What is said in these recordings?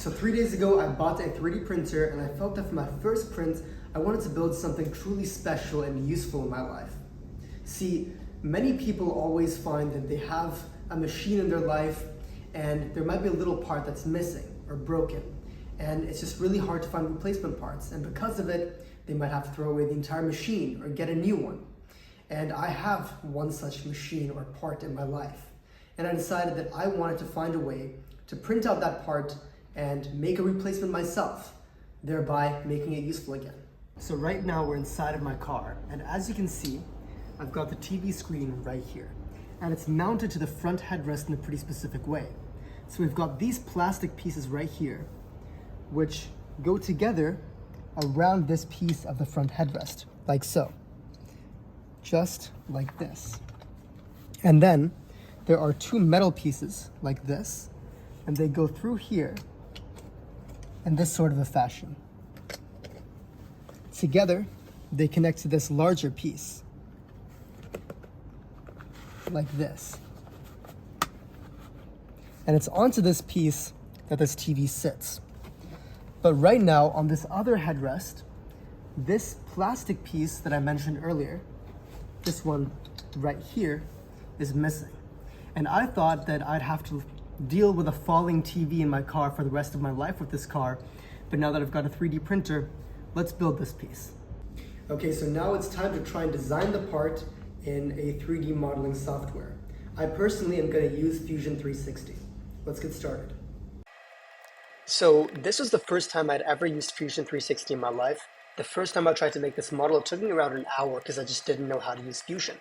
So 3 days ago, I bought a 3D printer and I felt that for my first print, I wanted to build something truly special and useful in my life. See, many people always find that they have a machine in their life and there might be a little part that's missing or broken. And it's just really hard to find replacement parts. And because of it, they might have to throw away the entire machine or get a new one. And I have one such machine or part in my life. And I decided that I wanted to find a way to print out that part and make a replacement myself, thereby making it useful again. So right now we're inside of my car, and as you can see, I've got the TV screen right here, and it's mounted to the front headrest in a pretty specific way. So we've got these plastic pieces right here, which go together around this piece of the front headrest, like so, just like this. And then there are two metal pieces like this, and they go through here in this sort of a fashion. Together, they connect to this larger piece, like this. And it's onto this piece that this TV sits. But right now, on this other headrest, this plastic piece that I mentioned earlier, this one right here, is missing. And I thought that I'd have to deal with a falling TV in my car for the rest of my life with this car, but now that I've got a 3D printer, let's build this piece. Okay, so now it's time to try and design the part in a 3D modeling software. I personally am going to use Fusion 360. Let's get started. So this was the first time I'd ever used Fusion 360 in my life. The first time I tried to make this model, it took me around an hour because I just didn't know how to use Fusion.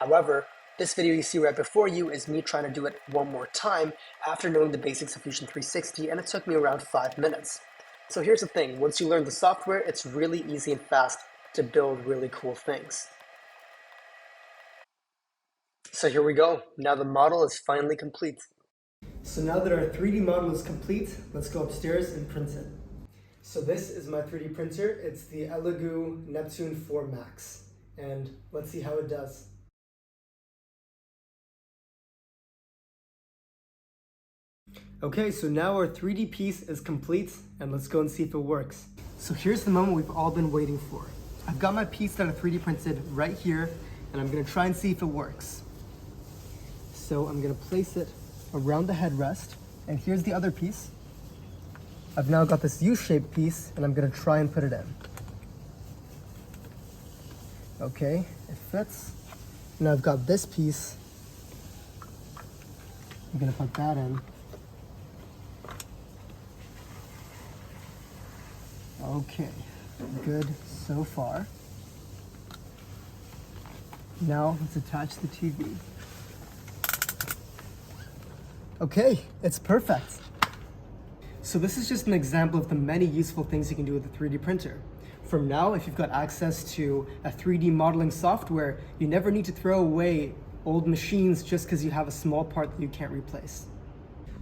However, this video you see right before you is me trying to do it one more time after knowing the basics of Fusion 360, and it took me around 5 minutes. So here's the thing, once you learn the software, it's really easy and fast to build really cool things. So here we go. Now the model is finally complete. So now that our 3D model is complete, let's go upstairs and print it. So this is my 3D printer. It's the Elegoo Neptune 4 Max. And let's see how it does. Okay, so now our 3D piece is complete, and let's go and see if it works. So here's the moment we've all been waiting for. I've got my piece that I 3D printed right here, and I'm gonna try and see if it works. So I'm gonna place it around the headrest, and here's the other piece. I've now got this U-shaped piece, and I'm gonna try and put it in. Okay, it fits. Now I've got this piece. I'm gonna put that in. Okay, good so far. Now let's attach the TV. Okay, it's perfect. So this is just an example of the many useful things you can do with a 3D printer. From now, if you've got access to a 3D modeling software, you never need to throw away old machines just because you have a small part that you can't replace.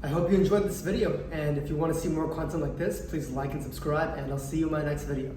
I hope you enjoyed this video, and if you want to see more content like this, please like and subscribe, and I'll see you in my next video.